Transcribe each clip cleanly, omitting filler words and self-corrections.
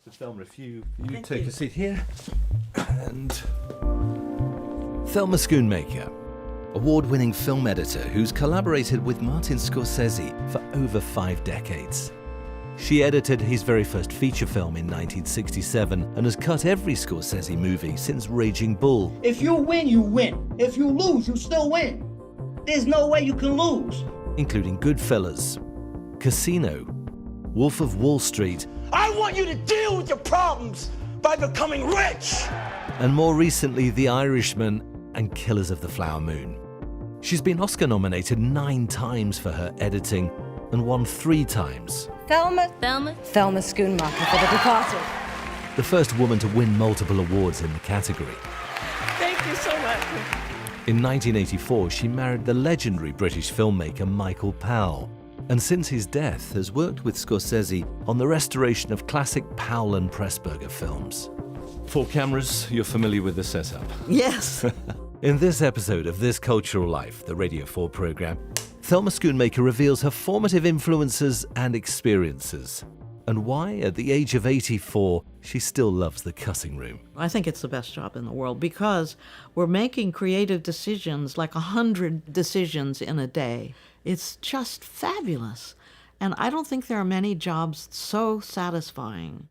So Thelma, if you take a seat here. And Thelma Schoonmaker, award-winning film editor who's collaborated with Martin Scorsese for over 5 decades. She edited his very first feature film in 1967 and has cut every Scorsese movie since Raging Bull. If you win, you win. If you lose, you still win. There's no way you can lose. Including Goodfellas, Casino, Wolf of Wall Street. I want you to deal with your problems by becoming rich. And more recently, The Irishman and Killers of the Flower Moon. She's been Oscar nominated 9 times for her editing and won 3 times. Thelma Schoonmaker for The Departed. The first woman to win multiple awards in the category. Thank you so much. In 1984, she married the legendary British filmmaker Michael Powell, and since his death has worked with Scorsese on the restoration of classic Powell and Pressburger films. 4 cameras, you're familiar with the setup. Yes. In this episode of This Cultural Life, the Radio 4 program, Thelma Schoonmaker reveals her formative influences and experiences, and why, at the age of 84, she still loves the cutting room. I think it's the best job in the world because we're making creative decisions, like 100 decisions in a day. It's just fabulous. And I don't think there are many jobs so satisfying.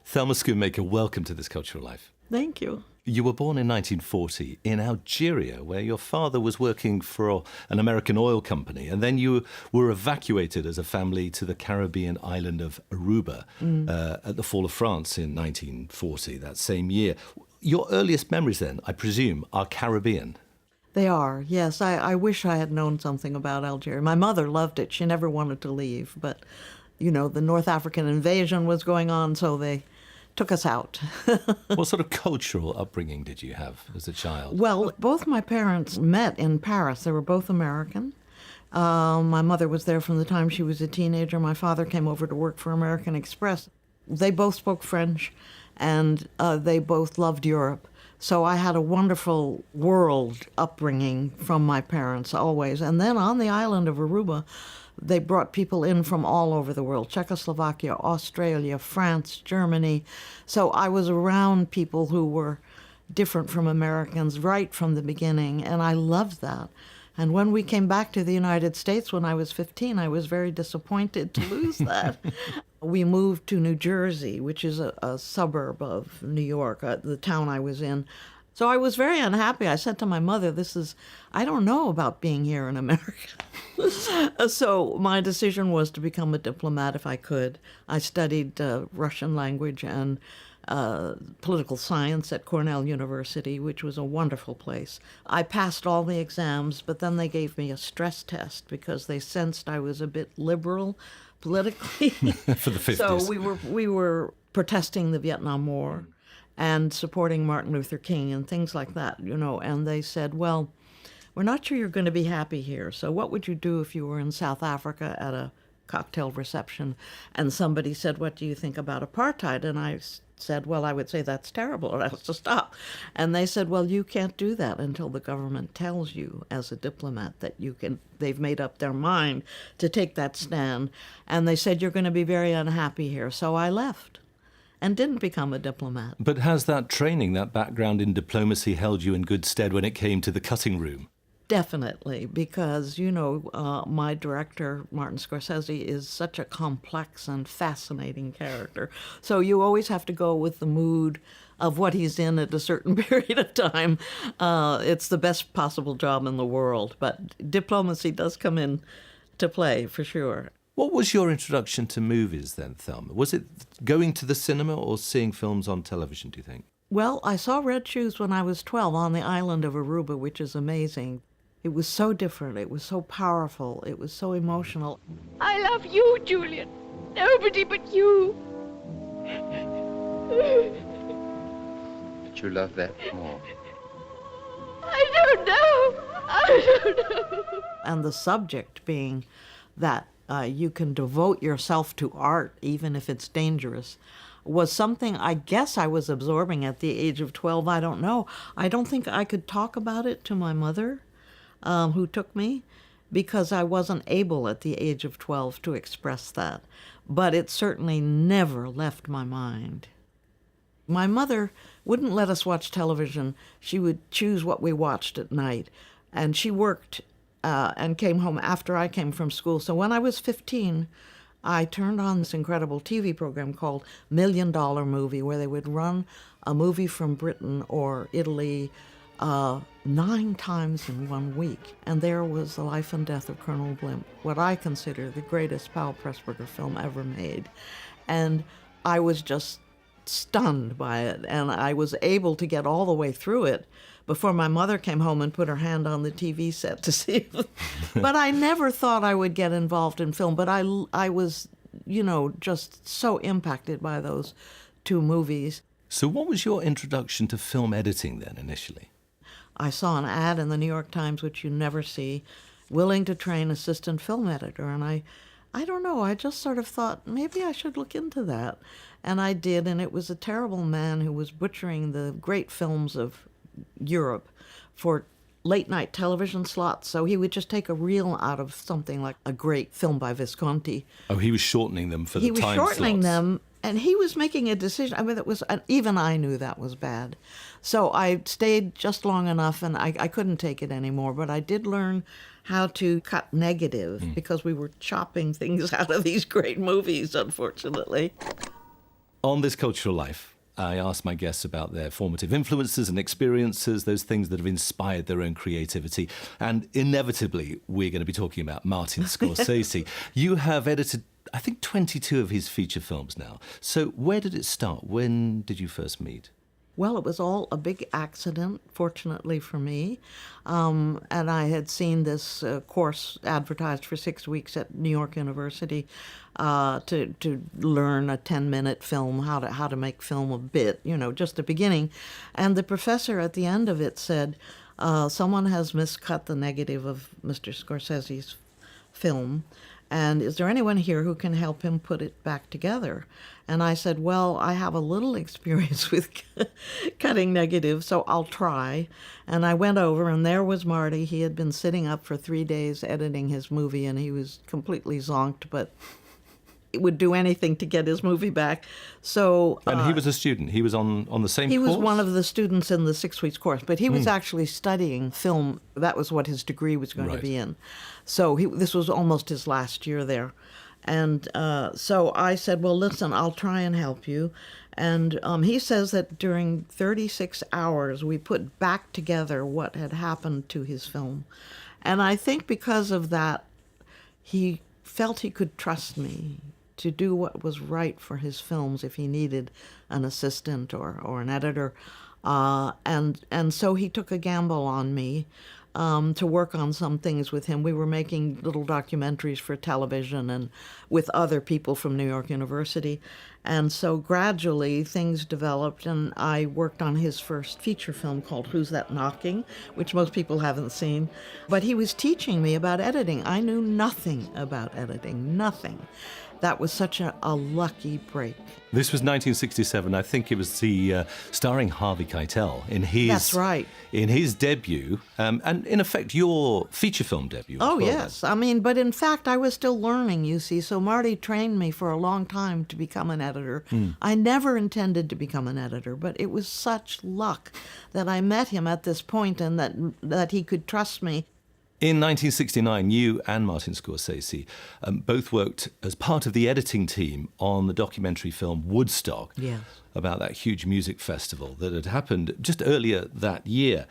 Thelma Schoonmaker, welcome to This Cultural Life. Thank you. You were born in 1940 in Algeria, where your father was working for an American oil company, and then you were evacuated as a family to the Caribbean island of Aruba at the fall of France in 1940, that same year. Your earliest memories then, I presume, are Caribbean. They are, yes. I wish I had known something about Algeria. My mother loved it. She never wanted to leave, but, you know, the North African invasion was going on, so they took us out. What sort of cultural upbringing did you have as a child? Well, both my parents met in Paris. They were both American. My mother was there from the time she was a teenager. My father came over to work for American Express. They both spoke French, and they both loved Europe. So I had a wonderful world upbringing from my parents always. And then on the island of Aruba, they brought people in from all over the world, Czechoslovakia, Australia, France, Germany. So I was around people who were different from Americans right from the beginning, and I loved that. And when we came back to the United States when I was 15, I was very disappointed to lose that. We moved to New Jersey, which is a suburb of New York, the town I was in. So I was very unhappy. I said to my mother, I don't know about being here in America. So my decision was to become a diplomat if I could. I studied Russian language and political science at Cornell University, which was a wonderful place. I passed all the exams, but then they gave me a stress test because they sensed I was a bit liberal politically. For the 50s. So we were protesting the Vietnam War and supporting Martin Luther King and things like that, you know. And they said, well, we're not sure you're going to be happy here. So what would you do if you were in South Africa at a cocktail reception and somebody said, what do you think about apartheid? And I said, well, I would say that's terrible, and I was to stop. And they said, well, you can't do that until the government tells you as a diplomat that you can. They've made up their mind to take that stand. And they said, you're going to be very unhappy here. So I left and didn't become a diplomat. But has that training, that background in diplomacy, held you in good stead when it came to the cutting room? Definitely, because, you know, my director, Martin Scorsese, is such a complex and fascinating character. So you always have to go with the mood of what he's in at a certain period of time. It's the best possible job in the world, but diplomacy does come in to play, for sure. What was your introduction to movies then, Thelma? Was it going to the cinema or seeing films on television, do you think? Well, I saw Red Shoes when I was 12 on the island of Aruba, which is amazing. It was so different. It was so powerful. It was so emotional. I love you, Julian. Nobody but you. you love that more? I don't know. I don't know. And the subject being that you can devote yourself to art even if it's dangerous was something I guess I was absorbing at the age of 12. I don't know. I don't think I could talk about it to my mother, who took me, because I wasn't able at the age of 12 to express that. But it certainly never left my mind. My mother wouldn't let us watch television. She would choose what we watched at night. And she worked and came home after I came from school. So when I was 15, I turned on this incredible TV program called $1 Million Movie, where they would run a movie from Britain or Italy 9 times in 1 week. And there was The Life and Death of Colonel Blimp, what I consider the greatest Powell Pressburger film ever made. And I was just stunned by it, and I was able to get all the way through it before my mother came home and put her hand on the TV set to see it. But I never thought I would get involved in film, but I was, just so impacted by those 2 movies. So what was your introduction to film editing then, initially? I saw an ad in the New York Times, which you never see, willing to train assistant film editor, and I don't know, I just sort of thought, maybe I should look into that. And I did, and it was a terrible man who was butchering the great films of Europe for late-night television slots. So he would just take a reel out of something like a great film by Visconti. Oh, he was shortening them for the time slots. He was shortening them, and he was making a decision. I mean, even I knew that was bad. So I stayed just long enough, and I couldn't take it anymore. But I did learn how to cut negative because we were chopping things out of these great movies, unfortunately. On This Cultural Life, I ask my guests about their formative influences and experiences, those things that have inspired their own creativity. And inevitably, we're going to be talking about Martin Scorsese. You have edited, I think, 22 of his feature films now. So where did it start? When did you first meet? Well, it was all a big accident, fortunately for me. And I had seen this course advertised for 6 weeks at New York University to learn a 10-minute film, how to make film a bit, just the beginning. And the professor at the end of it said, someone has miscut the negative of Mr. Scorsese's film, and is there anyone here who can help him put it back together? And I said, well, I have a little experience with cutting negative, so I'll try. And I went over, and there was Marty. He had been sitting up for 3 days editing his movie, and he was completely zonked, but would do anything to get his movie back. So and he was a student. He was on the same course? He was one of the students in the 6 weeks course, but he was actually studying film. That was what his degree was going to be in. So this was almost his last year there. And so I said, well, listen, I'll try and help you. And he says that during 36 hours, we put back together what had happened to his film. And I think because of that, he felt he could trust me to do what was right for his films if he needed an assistant or an editor. And so he took a gamble on me to work on some things with him. We were making little documentaries for television and with other people from New York University. And so gradually things developed, and I worked on his first feature film called Who's That Knocking?, which most people haven't seen. But he was teaching me about editing. I knew nothing about editing, nothing. That was such a lucky break. This was 1967. I think it was the starring Harvey Keitel in his. That's right. In his debut, and in effect your feature film debut. Oh, well, yes. I mean, but in fact, I was still learning, you see. So Marty trained me for a long time to become an editor. I never intended to become an editor, but it was such luck that I met him at this point and that he could trust me. In 1969, you and Martin Scorsese both worked as part of the editing team on the documentary film Woodstock, about that huge music festival that had happened just earlier that year.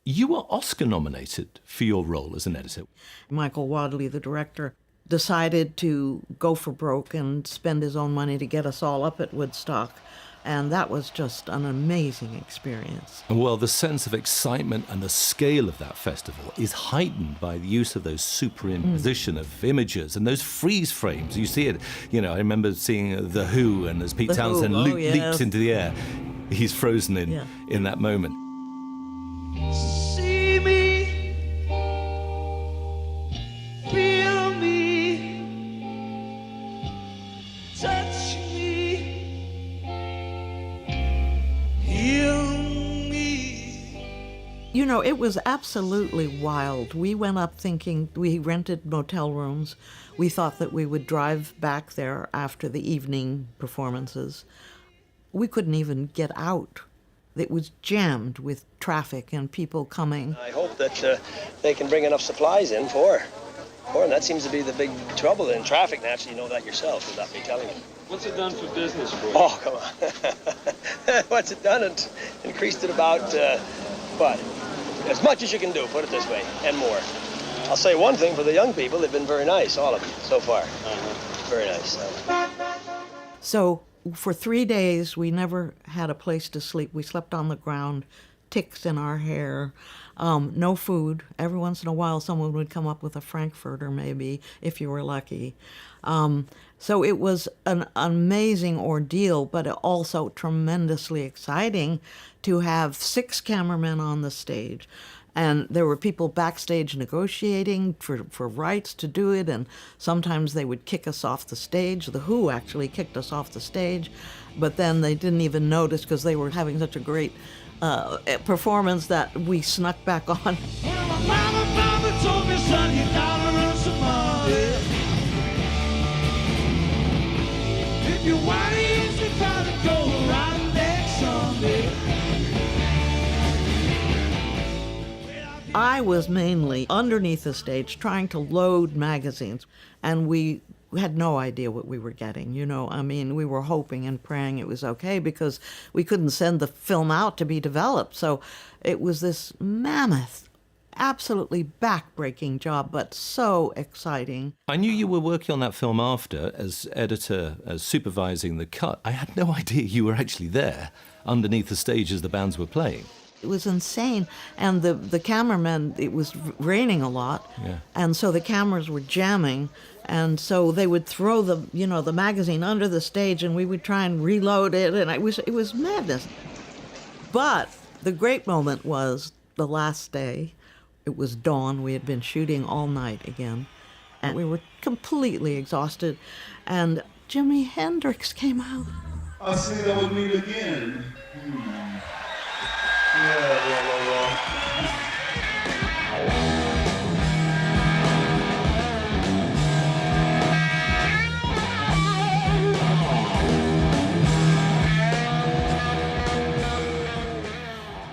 You were Oscar nominated for your role as an editor. Michael Wadley, the director, decided to go for broke and spend his own money to get us all up at Woodstock. And that was just an amazing experience. Well, the sense of excitement and the scale of that festival is heightened by the use of those superimposition of images and those freeze frames. You see it, I remember seeing The Who, and as Pete Townsend leaps into the air. he's frozen in that moment. See me, feel me, touch me, heal me. You know, it was absolutely wild. We went up thinking, we rented motel rooms. We thought that we would drive back there after the evening performances. We couldn't even get out. It was jammed with traffic and people coming. I hope that they can bring enough supplies in for, and that seems to be the big trouble in traffic. Naturally, you know that yourself, without me telling you. What's it done for business for you? Oh, come on. What's it done? It increased it about, what? As much as you can do, put it this way, and more. I'll say one thing for the young people, they've been very nice, all of them, so far. Very nice. So for 3 days, we never had a place to sleep. We slept on the ground, ticks in our hair, no food. Every once in a while, someone would come up with a frankfurter, maybe, if you were lucky. So it was an amazing ordeal, but also tremendously exciting to have 6 cameramen on the stage. And there were people backstage negotiating for rights to do it, and sometimes they would kick us off the stage. The Who actually kicked us off the stage, but then they didn't even notice because they were having such a great performance that we snuck back on. Well, my mama told me, son, you gotta earn some money. If you want it, you gotta go right next Sunday. I was mainly underneath the stage trying to load magazines, and we had no idea what we were getting, you know. I mean, we were hoping and praying it was okay because we couldn't send the film out to be developed. So it was this mammoth, absolutely back-breaking job, but so exciting. I knew you were working on that film after, as editor, as supervising the cut. I had no idea you were actually there, underneath the stage as the bands were playing. It was insane. And the cameramen, it was raining a lot, and so the cameras were jamming, and so they would throw the magazine under the stage, and we would try and reload it, and it was madness. But the great moment was the last day. It was dawn. We had been shooting all night again, and we were completely exhausted, and Jimi Hendrix came out. I see that we'll meet again.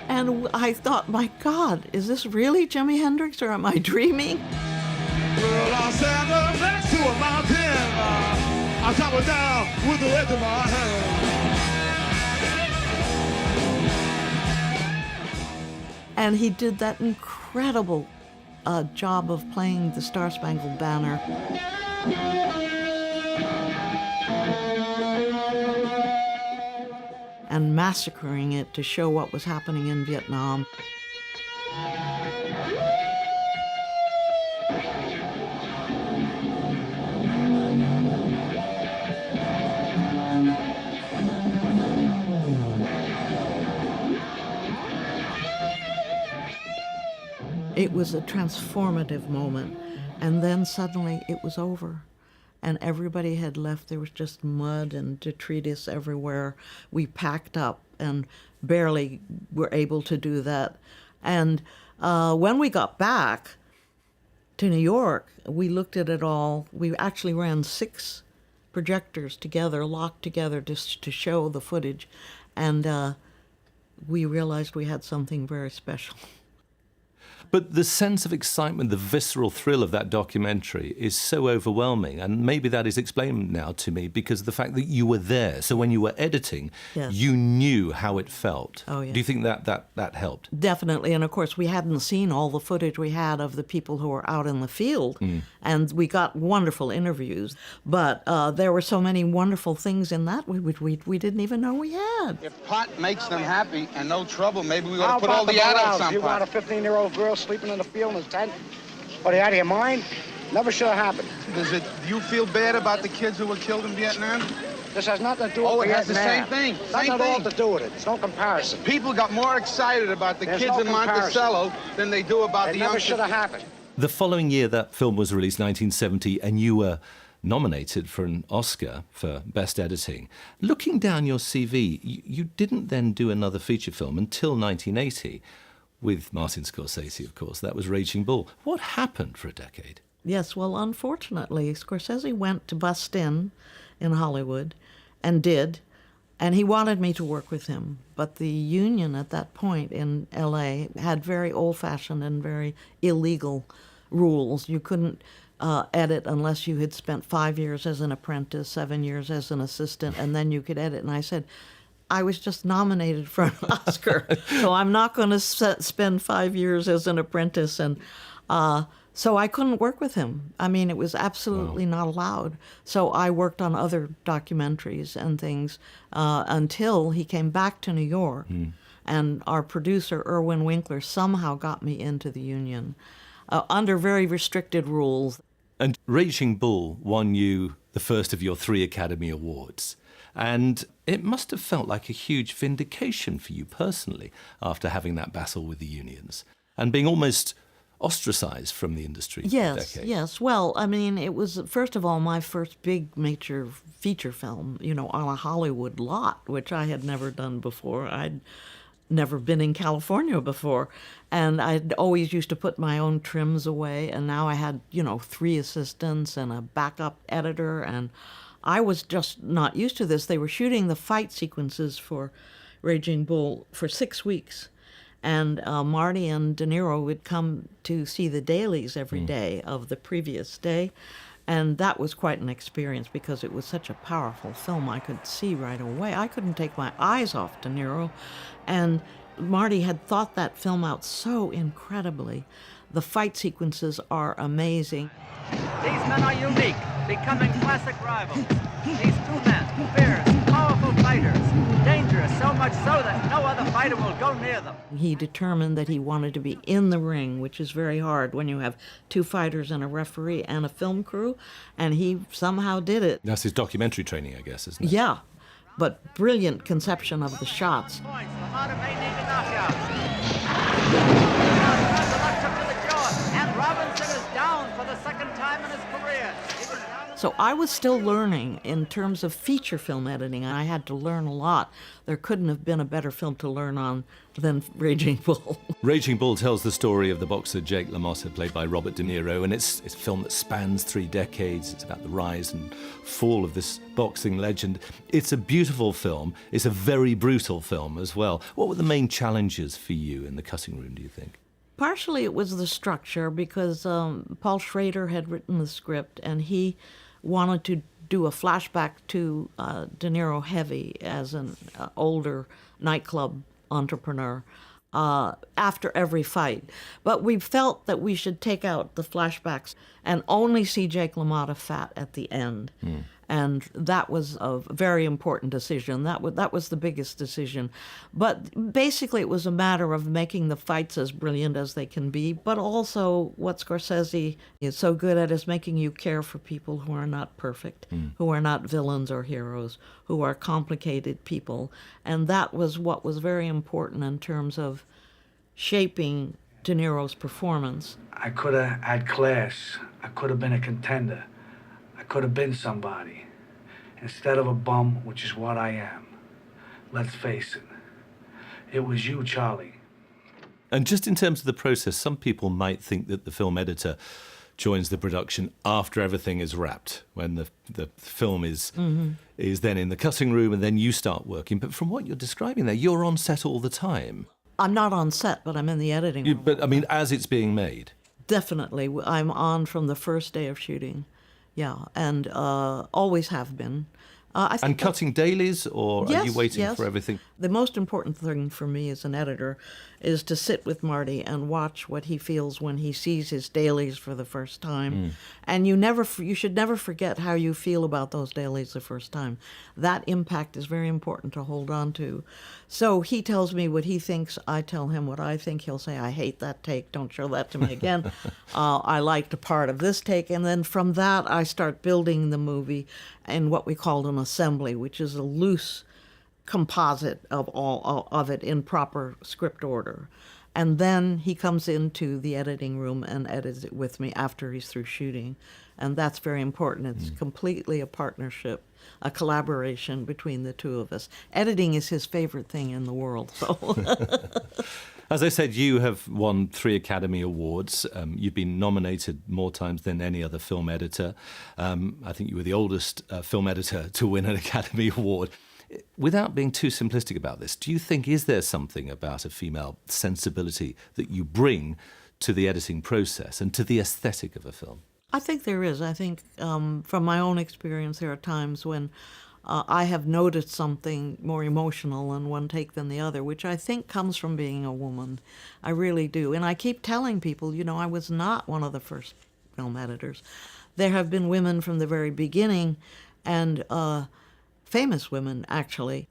And I thought, my God, is this really Jimi Hendrix, or am I dreaming? Well, I stand next to a mountain. I travel down with the edge of my hand. And he did that incredible job of playing the Star-Spangled Banner. And massacring it to show what was happening in Vietnam. It was a transformative moment, and then suddenly it was over, and everybody had left. There was just mud and detritus everywhere. We packed up and barely were able to do that. And when we got back to New York, we looked at it all. We actually ran 6 projectors together, locked together, just to show the footage, and we realized we had something very special. But the sense of excitement, the visceral thrill of that documentary is so overwhelming. And maybe that is explained now to me because of the fact that you were there. So when you were editing, you knew how it felt. Oh, yeah. Do you think that helped? Definitely. And of course, we hadn't seen all the footage we had of the people who were out in the field. And we got wonderful interviews. But there were so many wonderful things in that we didn't even know we had. If pot makes them happy and no trouble, maybe we ought to put all the adults on You pot. want a 15-year-old girl sleeping in the field in his tent? What, are you out of your mind? Never should have happened. Do you feel bad about the kids who were killed in Vietnam? This has nothing to do with Oh, it has the same thing. Nothing Same at all thing. to do with it. It's no comparison. People got more excited about the There's kids no in Monticello than they do about It the never young should have happened. The following year, that film was released, 1970, and you were nominated for an Oscar for Best Editing. Looking down your CV, you didn't then do another feature film until 1980, with Martin Scorsese, of course. That was Raging Bull. What happened for a decade? Yes, well, unfortunately, Scorsese went to bust in Hollywood, and did, and he wanted me to work with him. But the union at that point in L.A. had very old-fashioned and very illegal rules. You couldn't edit unless you had spent 5 years as an apprentice, 7 years as an assistant, and then you could edit. And I said, I was just nominated for an Oscar, so I'm not going to spend 5 years as an apprentice. And so I couldn't work with him. I mean, it was absolutely not allowed. So I worked on other documentaries and things until he came back to New York. And our producer, Irwin Winkler, somehow got me into the union under very restricted rules. And Raging Bull won you the first of your 3 Academy Awards. And it must have felt like a huge vindication for you personally after having that battle with the unions and being almost ostracized from the industry for a decade. Yes. Well, I mean, it was, first of all, my first big major feature film, you know, on a Hollywood lot, which I had never done before. I'd never been in California before. And I'd always used to put my own trims away. And now I had, 3 assistants and a backup editor. And I was just not used to this. They were shooting the fight sequences for Raging Bull for 6 weeks. And Marty and De Niro would come to see the dailies every day of the previous day. And that was quite an experience because it was such a powerful film. I could see right away. I couldn't take my eyes off De Niro. And Marty had thought that film out so incredibly. The fight sequences are amazing. These men are unique, becoming classic rivals. These 2 men, fierce, powerful fighters, dangerous, so much so that no other fighter will go near them. He determined that he wanted to be in the ring, which is very hard when you have 2 fighters and a referee and a film crew, and he somehow did it. That's his documentary training, I guess, isn't it? Yeah, but brilliant conception of the shots. Points, Lamar may need a knockout. Took to the jaw, and Robinson is down for the 2nd time in his career. So I was still learning in terms of feature film editing. I had to learn a lot. There couldn't have been a better film to learn on than Raging Bull. Raging Bull tells the story of the boxer Jake LaMotta, played by Robert De Niro, and it's a film that spans 3 decades. It's about the rise and fall of this boxing legend. It's a beautiful film. It's a very brutal film as well. What were the main challenges for you in the cutting room, do you think? Partially it was the structure because Paul Schrader had written the script and he wanted to do a flashback to De Niro heavy as an older nightclub entrepreneur after every fight. But we felt that we should take out the flashbacks and only see Jake LaMotta fat at the end. And that was a very important decision. That was the biggest decision. But basically it was a matter of making the fights as brilliant as they can be, but also what Scorsese is so good at is making you care for people who are not perfect, who are not villains or heroes, who are complicated people. And that was what was very important in terms of shaping De Niro's performance. I could have had class. I could have been a contender. I could have been somebody. Instead of a bum, which is what I am. Let's face it. It was you, Charlie. And just in terms of the process, some people might think that the film editor joins the production after everything is wrapped, when the film is then in the cutting room and then you start working. But from what you're describing there, you're on set all the time. I'm not on set, but I'm in the editing room. But, I mean, as it's being made. Definitely. I'm on from the first day of shooting. Yeah, and always have been. And cutting dailies, or are you waiting for everything? The most important thing for me as an editor is to sit with Marty and watch what he feels when he sees his dailies for the first time. And you should never forget how you feel about those dailies the first time. That impact is very important to hold on to. So he tells me what he thinks, I tell him what I think. He'll say, I hate that take, don't show that to me again. I liked a part of this take. And then from that, I start building the movie in what we called an assembly, which is a loose composite of all of it in proper script order. And then he comes into the editing room and edits it with me after he's through shooting. And that's very important. It's completely a partnership, a collaboration between the two of us. Editing is his favorite thing in the world. So, as I said, you have won 3 Academy Awards. You've been nominated more times than any other film editor. I think you were the oldest film editor to win an Academy Award. Without being too simplistic about this, do you think, is there something about a female sensibility that you bring to the editing process and to the aesthetic of a film? I think there is. I think from my own experience, there are times when I have noticed something more emotional in one take than the other, which I think comes from being a woman. I really do. And I keep telling people, you know, I was not one of the first film editors. There have been women from the very beginning, and famous women, actually.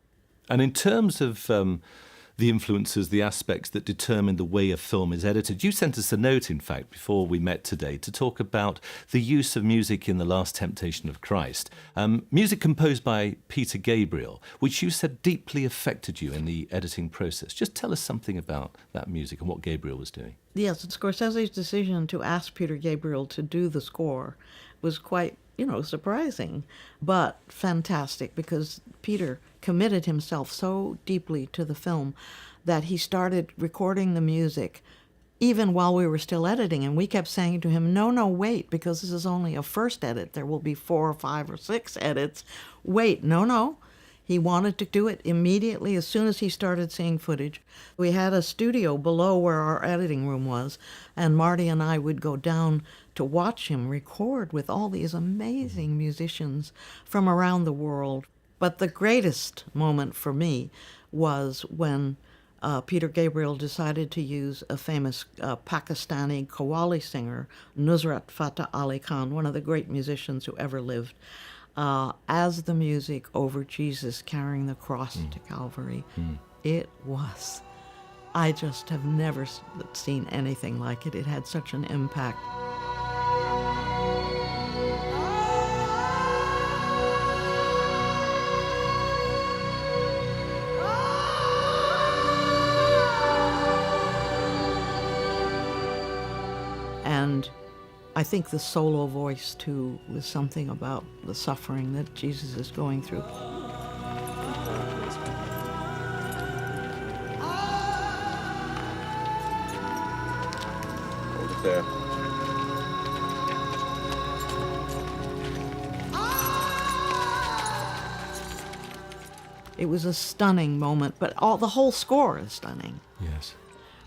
And in terms of the influences, the aspects that determine the way a film is edited, you sent us a note, in fact, before we met today to talk about the use of music in The Last Temptation of Christ. Music composed by Peter Gabriel, which you said deeply affected you in the editing process. Just tell us something about that music and what Gabriel was doing. Yes, Scorsese's decision to ask Peter Gabriel to do the score was quite, surprising, but fantastic, because Peter committed himself so deeply to the film that he started recording the music even while we were still editing. And we kept saying to him, no, wait, because this is only a first edit. There will be 4 or 5 or 6 edits. Wait, no. He wanted to do it immediately as soon as he started seeing footage. We had a studio below where our editing room was, and Marty and I would go down to watch him record with all these amazing musicians from around the world. But the greatest moment for me was when Peter Gabriel decided to use a famous Pakistani Qawwali singer, Nusrat Fateh Ali Khan, one of the great musicians who ever lived, as the music over Jesus carrying the cross to Calvary. It was. I just have never seen anything like it. It had such an impact. And I think the solo voice, too, was something about the suffering that Jesus is going through. Hold it there. It was a stunning moment, but the whole score is stunning. Yes.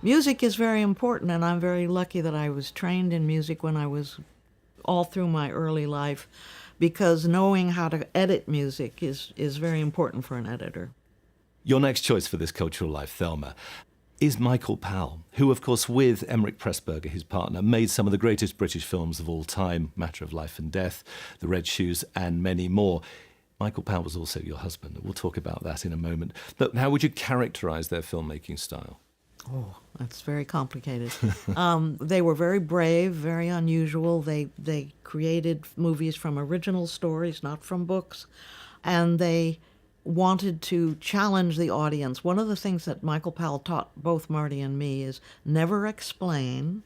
Music is very important, and I'm very lucky that I was trained in music when I was all through my early life, because knowing how to edit music is very important for an editor. Your next choice for this cultural life, Thelma, is Michael Powell, who, of course, with Emmerich Pressburger, his partner, made some of the greatest British films of all time, Matter of Life and Death, The Red Shoes, and many more. Michael Powell was also your husband. We'll talk about that in a moment. But how would you characterize their filmmaking style? Oh, that's very complicated. They were very brave, very unusual. They created movies from original stories, not from books. And they wanted to challenge the audience. One of the things that Michael Powell taught both Marty and me is never explain.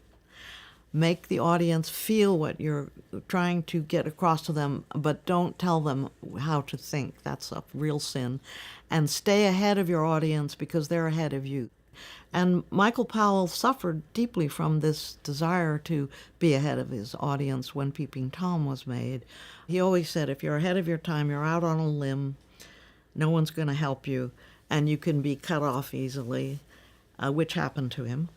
Make the audience feel what you're trying to get across to them, but don't tell them how to think. That's a real sin. And stay ahead of your audience because they're ahead of you. And Michael Powell suffered deeply from this desire to be ahead of his audience when Peeping Tom was made. He always said, if you're ahead of your time, you're out on a limb, no one's going to help you, and you can be cut off easily, which happened to him.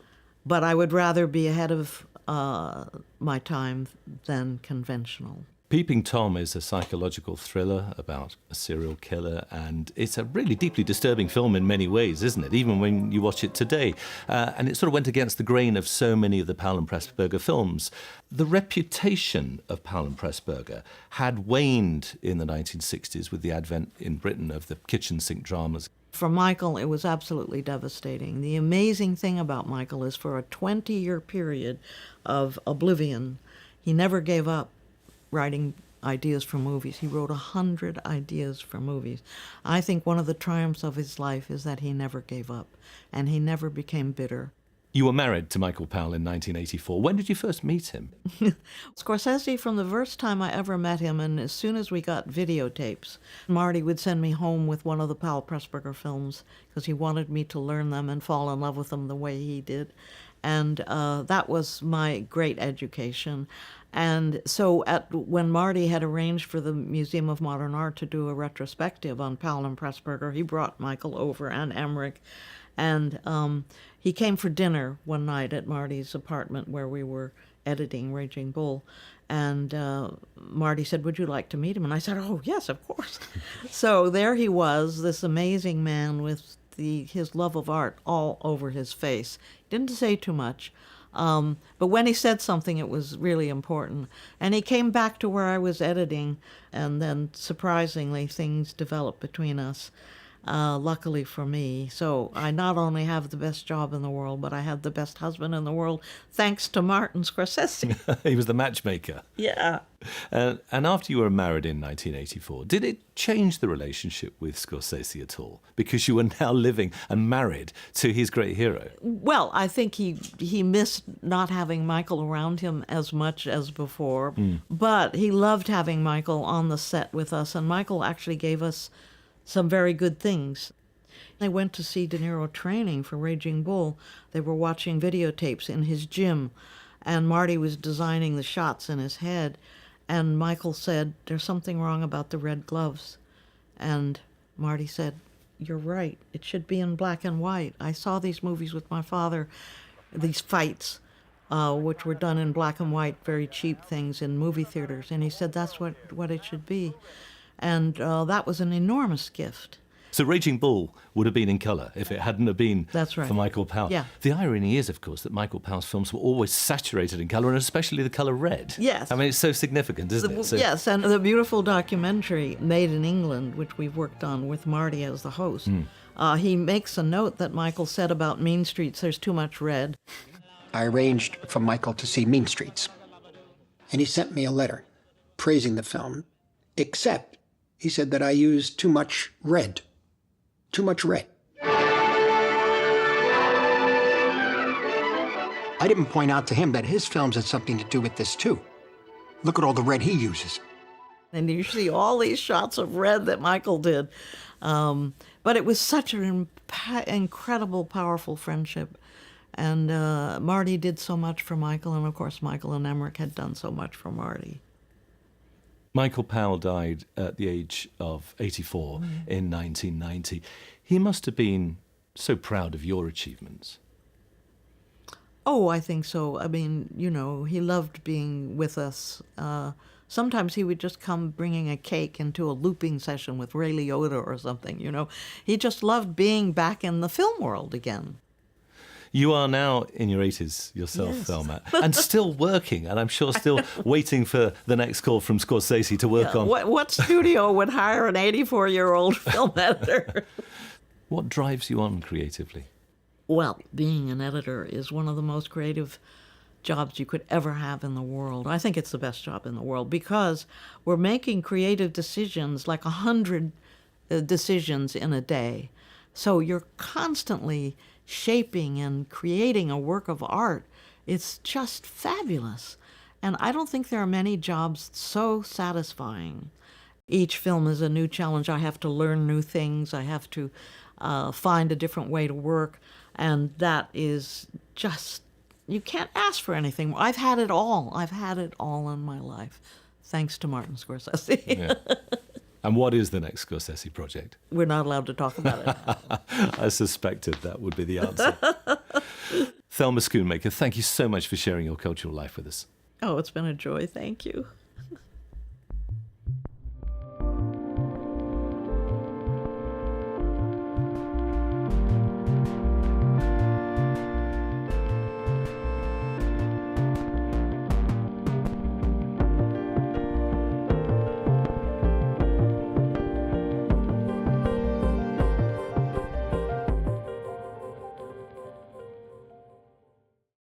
But I would rather be ahead of my time than conventional. Peeping Tom is a psychological thriller about a serial killer, and it's a really deeply disturbing film in many ways, isn't it? Even when you watch it today. And it sort of went against the grain of so many of the Powell and Pressburger films. The reputation of Powell and Pressburger had waned in the 1960s with the advent in Britain of the kitchen sink dramas. For Michael, it was absolutely devastating. The amazing thing about Michael is for a 20-year period of oblivion, he never gave up writing ideas for movies. He wrote 100 ideas for movies. I think one of the triumphs of his life is that he never gave up, and he never became bitter. You were married to Michael Powell in 1984. When did you first meet him? Scorsese, from the first time I ever met him, and as soon as we got videotapes, Marty would send me home with one of the Powell Pressburger films because he wanted me to learn them and fall in love with them the way he did. And that was my great education. And so when Marty had arranged for the Museum of Modern Art to do a retrospective on Powell and Pressburger, he brought Michael over and Emmerich. And he came for dinner one night at Marty's apartment where we were editing Raging Bull. And Marty said, "Would you like to meet him?" And I said, "Oh, yes, of course." So there he was, this amazing man with his love of art all over his face. He didn't say too much. But when he said something, it was really important. And he came back to where I was editing, and then surprisingly, things developed between us. Luckily for me. So I not only have the best job in the world, but I had the best husband in the world, thanks to Martin Scorsese. He was the matchmaker. Yeah. And after you were married in 1984, did it change the relationship with Scorsese at all? Because you were now living and married to his great hero. Well, I think he missed not having Michael around him as much as before, but he loved having Michael on the set with us, and Michael actually gave us some very good things. They went to see De Niro training for Raging Bull. They were watching videotapes in his gym, and Marty was designing the shots in his head, and Michael said, "There's something wrong about the red gloves." And Marty said, "You're right. It should be in black and white. I saw these movies with my father, these fights, which were done in black and white, very cheap things in movie theaters." And he said, "That's what it should be." And that was an enormous gift. So Raging Bull would have been in colour if it hadn't have been for Michael Powell. Yeah. The irony is, of course, that Michael Powell's films were always saturated in colour, and especially the colour red. Yes. I mean, it's so significant, isn't it? Yes, and the beautiful documentary Made in England, which we've worked on with Marty as the host, he makes a note that Michael said about Mean Streets, there's too much red. I arranged for Michael to see Mean Streets, and he sent me a letter praising the film, except he said that I used too much red. Too much red. I didn't point out to him that his films had something to do with this, too. Look at all the red he uses. And you see all these shots of red that Michael did. But it was such an incredible, powerful friendship. And Marty did so much for Michael, and of course Michael and Emmerich had done so much for Marty. Michael Powell died at the age of 84 in 1990. He must have been so proud of your achievements. Oh, I think so. I mean, you know, he loved being with us. Sometimes he would just come bringing a cake into a looping session with Ray Liotta or something, you know. He just loved being back in the film world again. You are now in your 80s yourself, Yes. Thelma, and still working, and I'm sure still waiting for the next call from Scorsese to work on. What studio would hire an 84-year-old film editor? What drives you on creatively? Well, being an editor is one of the most creative jobs you could ever have in the world. I think it's the best job in the world because we're making creative decisions, like 100 decisions in a day. So you're constantly shaping and creating a work of art. It's just fabulous. And I don't think there are many jobs so satisfying. Each film is a new challenge. I have to learn new things. I have to find a different way to work. And that is just, you can't ask for anything. I've had it all. I've had it all in my life, thanks to Martin Scorsese. Yeah. And what is the next Scorsese project? We're not allowed to talk about it. I suspected that would be the answer. Thelma Schoonmaker, thank you so much for sharing your cultural life with us. Oh, it's been a joy. Thank you.